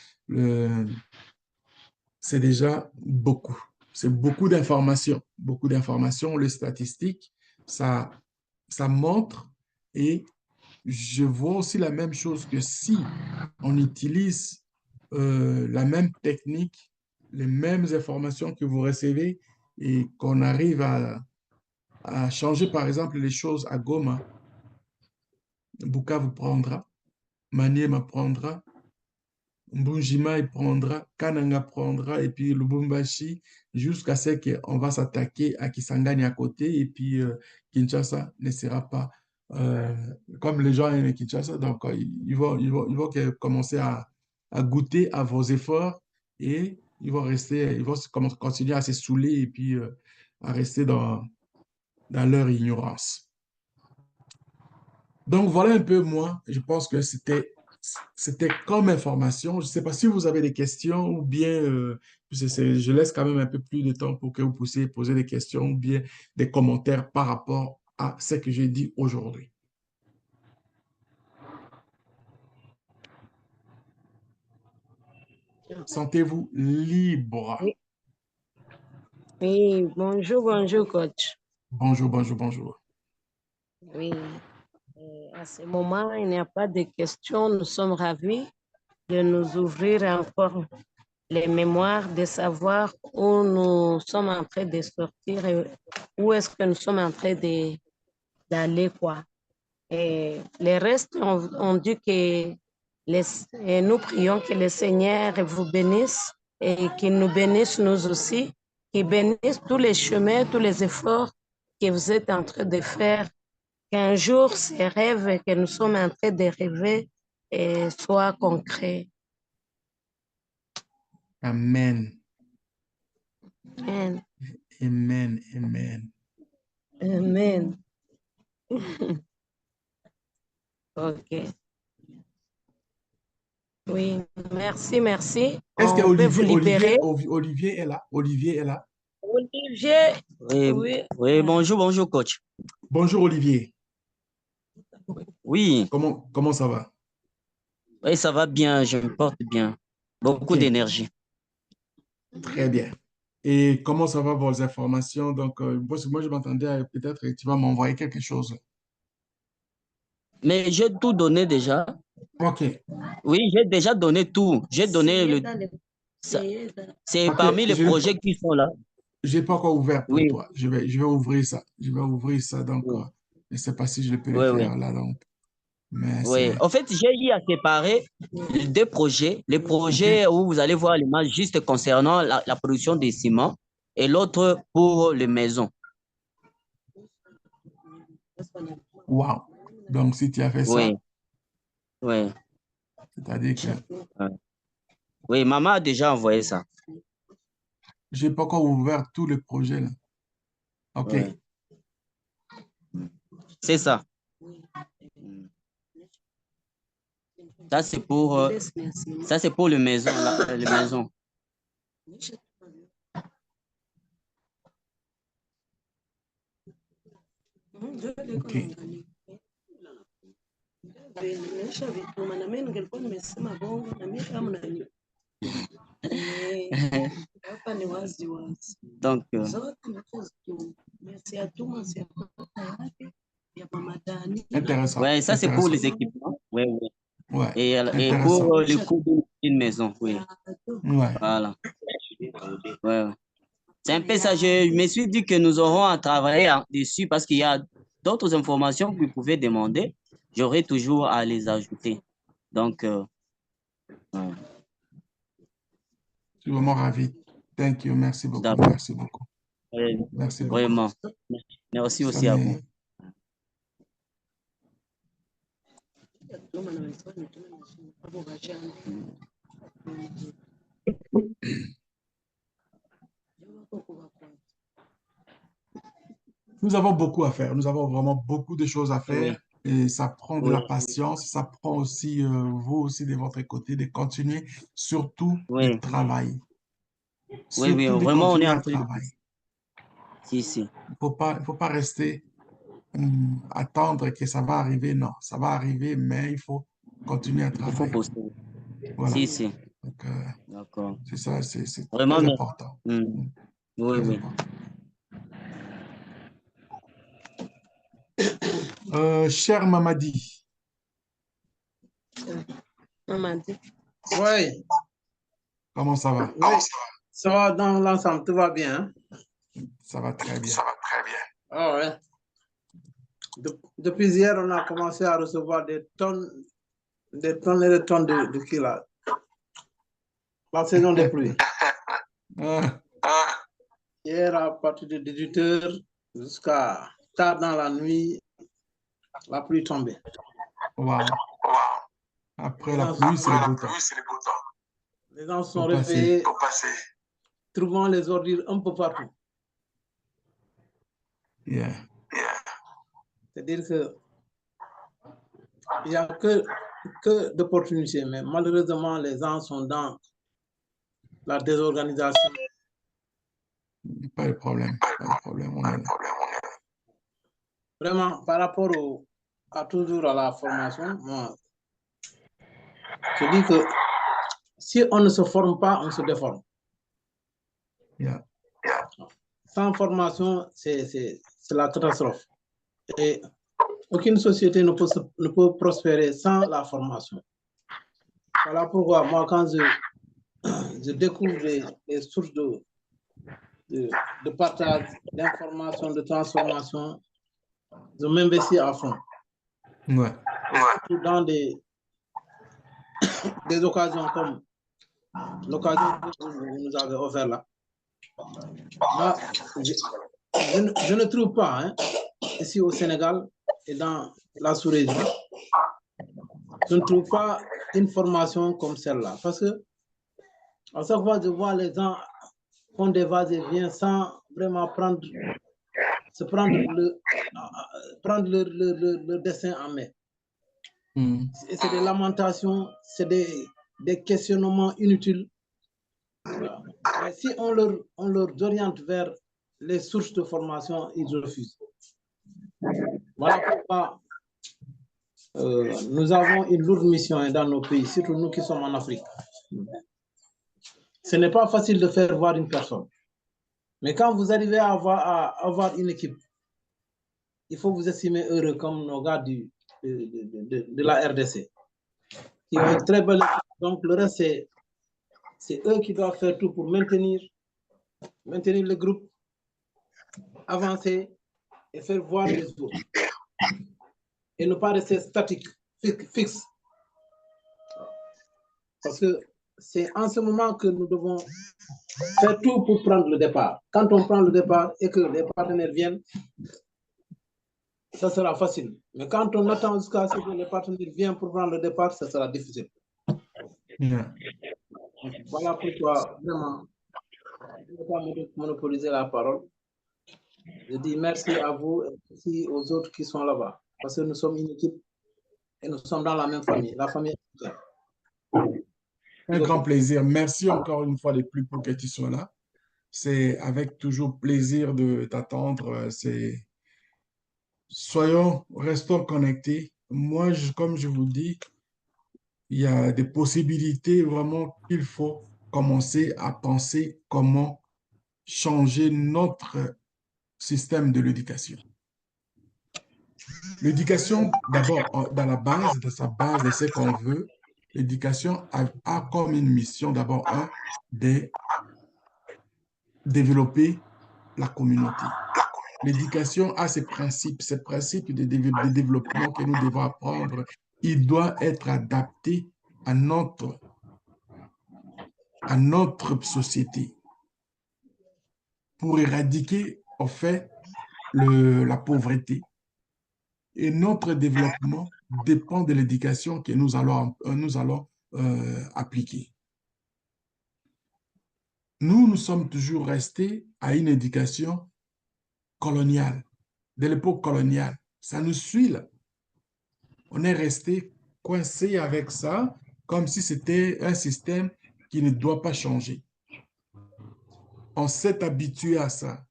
S1: C'est déjà beaucoup. C'est beaucoup d'informations. Les statistiques, ça, ça montre et je vois aussi la même chose que si on utilise la même technique, les mêmes informations que vous recevez et qu'on arrive à changer, par exemple, les choses à Goma, Bukavu prendra, Maniema prendra, Mbujima prendra, Kananga prendra, et puis Lubumbashi, jusqu'à ce qu'on va s'attaquer à Kisangani à côté, et puis Kinshasa ne sera pas euh, comme les gens aiment Kinshasa, donc ils vont commencer à goûter à vos efforts et ils vont continuer à se saouler et puis à rester dans leur ignorance. Donc, voilà un peu moi. Je pense que c'était comme information. Je ne sais pas si vous avez des questions ou bien je laisse quand même un peu plus de temps pour que vous puissiez poser des questions ou bien des commentaires par rapport à ce que j'ai dit aujourd'hui. Sentez-vous libre.
S2: Oui, oui, bonjour, bonjour, coach.
S1: Bonjour, bonjour, bonjour.
S2: Oui, à ce moment, il n'y a pas de questions. Nous sommes ravis de nous ouvrir encore les mémoires, de savoir où nous sommes en train de sortir et où est-ce que nous sommes en train d'aller, quoi. Et les restes, on dit que et nous prions que le Seigneur vous bénisse et qu'il nous bénisse nous aussi, qu'il bénisse tous les chemins, tous les efforts que vous êtes en train de faire, qu'un jour ces rêves que nous sommes en train de rêver soient concrets.
S1: Amen.
S2: Amen.
S1: Amen. Amen.
S2: Amen. OK. Oui, merci, merci.
S1: Est-ce que
S2: On peut vous libérer.
S1: Olivier est là? Olivier est là?
S2: Olivier,
S3: Oui,
S2: oui.
S3: oui, bonjour, bonjour, coach.
S1: Bonjour Olivier.
S3: Oui,
S1: Comment ça va?
S3: oui, ça va bien, je me porte bien. Beaucoup
S1: OK.
S3: d'énergie.
S1: Très bien. Et comment ça va vos informations? Donc, moi, je m'attendais à peut-être que tu vas m'envoyer quelque chose.
S3: Mais j'ai tout donné déjà.
S1: OK.
S3: Oui, j'ai déjà donné tout. J'ai donné le. ça- C'est
S1: OK.
S3: parmi les projets qui sont là.
S1: Je n'ai pas encore ouvert pour
S3: Oui,
S1: toi. Je vais ouvrir ça. Je vais ouvrir ça. Donc,
S3: oui,
S1: je ne sais pas si je peux le
S3: oui, oui.
S1: faire là. Donc. Mais
S3: Oui, en fait, j'ai eu à séparer deux projets. Le projet où vous allez voir l'image juste concernant la production des ciments et l'autre pour les maisons.
S1: Wow. Donc, si tu as fait
S3: Oui,
S1: ça,
S3: oui,
S1: c'est-à-dire que
S3: ouais. Oui, maman a déjà envoyé ça.
S1: j'ai pas encore ouvert tous les projets là. OK.
S3: Oui, c'est ça. Ça, c'est pour les maisons, les maisons.
S1: OK.
S3: Donc,
S1: Intéressant.
S3: ouais, ça, c'est pour
S1: Intéressant.
S3: les équipements. Oui, oui.
S1: Ouais.
S3: Et
S1: Intéressant.
S3: pour le coût d'une maison, oui.
S1: Ouais.
S3: Voilà. Ouais, ouais. C'est un peu ça. Je me suis dit que nous aurons à travailler dessus parce qu'il y a d'autres informations que vous pouvez demander. J'aurai toujours à les ajouter. Donc, ouais.
S1: Je suis vraiment ravi. Thank you. Merci beaucoup.
S3: D'accord.
S1: Merci beaucoup. Merci beaucoup.
S3: Vraiment. Merci
S1: Ça
S3: aussi à vous.
S1: m'est... Nous avons beaucoup à faire. Nous avons vraiment beaucoup de choses à
S3: Oui,
S1: faire et ça prend de
S3: oui,
S1: la patience. Ça prend aussi, vous aussi de votre côté, de continuer, surtout de
S3: oui,
S1: travailler.
S3: oui, oui.
S1: Surtout de
S3: Vraiment, on est
S1: continuer
S3: en
S1: à
S3: train de...
S1: travailler.
S3: Si, si.
S1: Il faut pas rester, attendre que ça va arriver. Non, ça va arriver, mais il faut continuer à
S3: Il faut
S1: travailler.
S3: poster.
S1: Voilà.
S3: Si, si.
S1: Donc,
S3: D'accord.
S1: c'est ça, c'est
S3: Vraiment,
S1: très
S3: merci.
S1: important.
S3: Oui,
S1: Très
S3: oui.
S1: important. Cher Mamadi,
S2: Mamadi.
S4: Oui,
S1: comment ça va?
S4: oui, ça va dans l'ensemble, tout va bien.
S1: Ça va très bien.
S4: Ah ouais. Depuis hier, on a commencé à recevoir des tonnes et des tonnes de qui là. La saison des pluies.
S1: Ah,
S4: Hier, à partir de 18 h jusqu'à tard dans la nuit, la pluie tombait.
S1: wow. Après
S4: Les
S1: la
S4: gens,
S1: pluie, c'est le beau temps.
S4: les gens
S1: Faut
S4: sont
S1: passer.
S4: réveillés, trouvant les ordures un peu partout.
S1: Yeah.
S4: C'est-à-dire que il n'y a que d'opportunités, mais malheureusement, les gens sont dans la désorganisation.
S1: Pas de problème. Pas de problème. On est là.
S4: Vraiment, par rapport toujours à la formation, moi, je dis que si on ne se forme pas, on se déforme.
S1: Yeah.
S4: Sans formation, c'est la catastrophe. Et aucune société ne peut prospérer sans la formation. Voilà pourquoi moi, quand je découvre les sources de partage, d'information, de transformation, je m'investis à fond.
S1: Ouais.
S4: Dans des occasions comme l'occasion que vous nous avez offert là. Moi, je ne trouve pas, hein, ici au Sénégal et dans la sous-région, je ne trouve pas une formation comme celle-là. Parce que à chaque fois, je vois les gens font des va-et-vient sans vraiment prendre leur destin en main. C'est des lamentations, c'est des questionnements inutiles. Voilà. Mais si on leur oriente vers les sources de formation, ils refusent. Voilà pourquoi nous avons une lourde mission dans nos pays, surtout nous qui sommes en Afrique. Ce n'est pas facile de faire voir une personne. Mais quand vous arrivez à avoir une équipe, il faut vous estimer heureux comme nos gars de la RDC, qui ont une très belle équipe. Donc le reste, c'est eux qui doivent faire tout pour maintenir le groupe, avancer et faire voir les autres. Et ne pas rester statique fixe. Parce que c'est en ce moment que nous devons faire tout pour prendre le départ. Quand on prend le départ et que les partenaires viennent, ça sera facile. Mais quand on attend jusqu'à ce que les partenaires viennent pour prendre le départ, ça sera difficile.
S1: Yeah.
S4: Voilà pourquoi, vraiment, je ne vais pas monopoliser la parole. Je dis merci à vous et merci aux autres qui sont là-bas. Parce que nous sommes une équipe et nous sommes dans la même famille, la famille.
S1: Un grand plaisir. Merci encore une fois de plus pour que tu sois là. C'est avec toujours plaisir de t'attendre. Restons connectés. Moi, comme je vous dis, il y a des possibilités vraiment qu'il faut commencer à penser comment changer notre système de l'éducation. L'éducation, d'abord, dans la base, de sa base, de ce qu'on veut, l'éducation a comme une mission, d'abord, de développer la communauté. L'éducation a ses principes de développement que nous devons apprendre. Il doit être adapté à notre société pour éradiquer, en fait, la pauvreté. Et notre développement dépend de l'éducation que nous allons appliquer. Nous sommes toujours restés à une éducation coloniale, de l'époque coloniale. Ça nous suit là. On est resté coincé avec ça, comme si c'était un système qui ne doit pas changer. On s'est habitué à ça.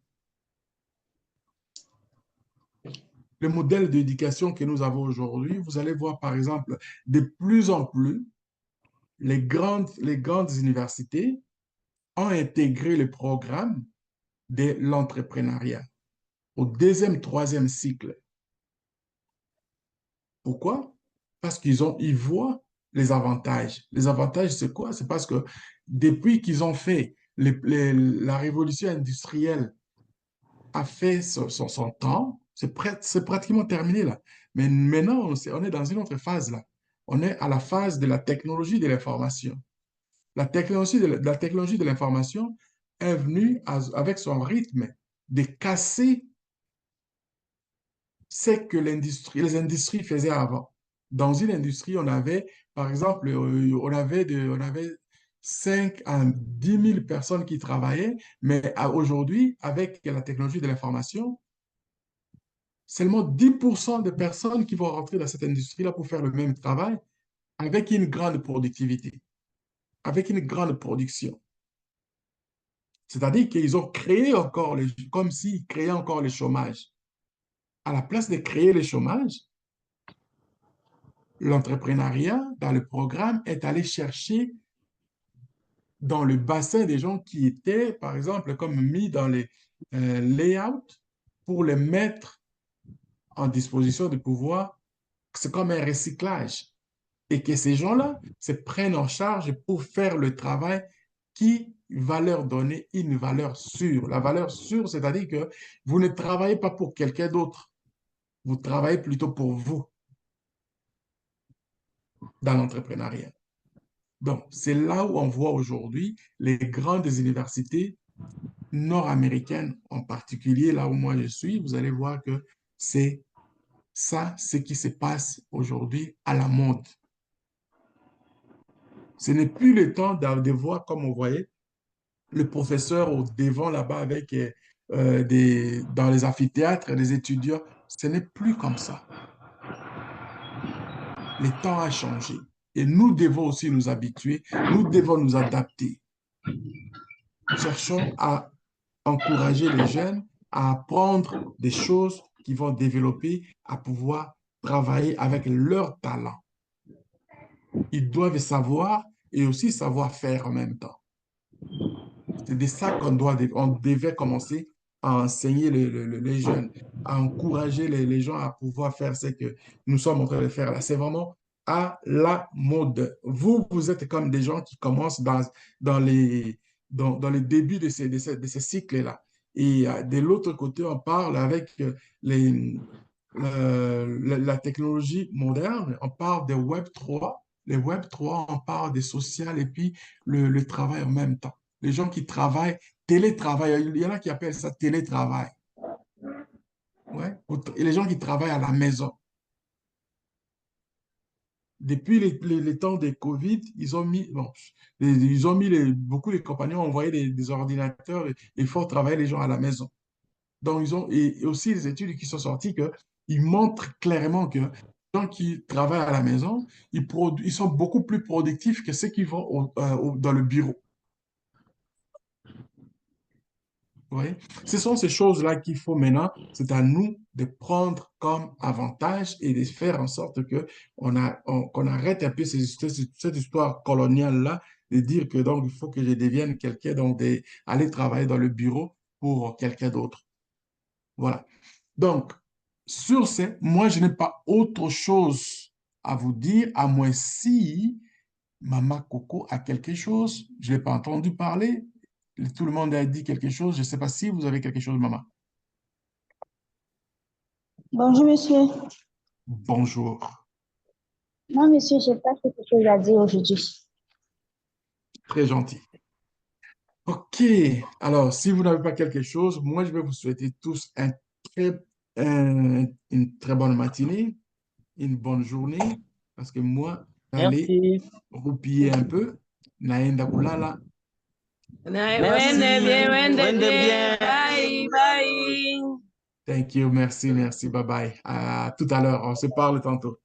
S1: Le modèle d'éducation que nous avons aujourd'hui, vous allez voir par exemple, de plus en plus, les grandes universités ont intégré le programme de l'entrepreneuriat au deuxième, troisième cycle. Pourquoi? Parce ils voient les avantages. Les avantages, c'est quoi? C'est parce que depuis qu'ils ont fait la révolution industrielle a fait son temps, c'est pratiquement terminé là. Mais maintenant, on est dans une autre phase là. On est à la phase de la technologie de l'information. La technologie de l'information est venue avec son rythme de casser ce que les industries faisaient avant. Dans une industrie, on avait, par exemple, on avait 5 à 10 000 personnes qui travaillaient, mais aujourd'hui, avec la technologie de l'information, seulement 10% de personnes qui vont rentrer dans cette industrie-là pour faire le même travail avec une grande productivité, avec une grande production. C'est-à-dire qu'ils ont créé encore, comme s'ils créaient encore le chômage. À la place de créer le chômage, l'entrepreneuriat dans le programme est allé chercher dans le bassin des gens qui étaient, par exemple, comme mis dans les layouts pour les mettre en disposition de pouvoir, c'est comme un recyclage. Et que ces gens-là se prennent en charge pour faire le travail qui va leur donner une valeur sûre. La valeur sûre, c'est-à-dire que vous ne travaillez pas pour quelqu'un d'autre, vous travaillez plutôt pour vous dans l'entrepreneuriat. Donc, c'est là où on voit aujourd'hui les grandes universités nord-américaines, en particulier là où moi je suis, vous allez voir que c'est ça ce qui se passe aujourd'hui à la mode. Ce n'est plus le temps de voir, comme on voyait, le professeur au devant là-bas avec dans les amphithéâtres, des étudiants. Ce n'est plus comme ça. Le temps a changé. Et nous devons aussi nous habituer, nous devons nous adapter. Cherchons à encourager les jeunes à apprendre des choses qui vont développer, à pouvoir travailler avec leur talent. Ils doivent savoir et aussi savoir faire en même temps. C'est de ça on devait commencer à enseigner les jeunes, à encourager les gens à pouvoir faire ce que nous sommes en train de faire là. C'est vraiment à la mode. Vous êtes comme des gens qui commencent dans les débuts de ces cycles-là. Et de l'autre côté, on parle avec la technologie moderne, on parle des Web 3. Les Web 3, on parle des sociales et puis le travail en même temps. Les gens qui travaillent, télétravail, il y en a qui appellent ça télétravail. Ouais. Et les gens qui travaillent à la maison. Depuis les temps des Covid, ils ont mis, bon, ils ont mis beaucoup de compagnies ont envoyé des ordinateurs et il faut travailler les gens à la maison. Donc, et aussi les études qui sont sorties ils montrent clairement que les gens qui travaillent à la maison, ils sont beaucoup plus productifs que ceux qui vont dans le bureau. Vous voyez? Ce sont ces choses-là qu'il faut maintenant, c'est à nous de prendre comme avantage et de faire en sorte qu'on arrête un peu cette histoire coloniale-là, de dire que donc il faut que je devienne quelqu'un, donc d'aller travailler dans le bureau pour quelqu'un d'autre. Voilà. Donc, sur ce, moi, je n'ai pas autre chose à vous dire, à moins si Mama Coco a quelque chose. Je ne l'ai pas entendu parler. Tout le monde a dit quelque chose. Je ne sais pas si vous avez quelque chose, Maman.
S5: Bonjour, monsieur.
S1: Bonjour.
S5: Non, monsieur, je n'ai pas quelque chose à dire aujourd'hui.
S1: Très gentil. OK. Alors, si vous n'avez pas quelque chose, moi, je vais vous souhaiter tous une très bonne matinée, une bonne journée, parce que moi, allez
S3: Merci.
S1: roupiller un peu. Naenda kulala.
S3: Merci.
S2: Wende
S3: bien.
S2: bien. Bye, bye.
S1: Thank you. Merci, merci. Bye bye. À tout à l'heure. On se parle tantôt.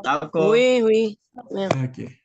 S3: D'accord.
S2: Oui, oui. Merci.
S1: OK.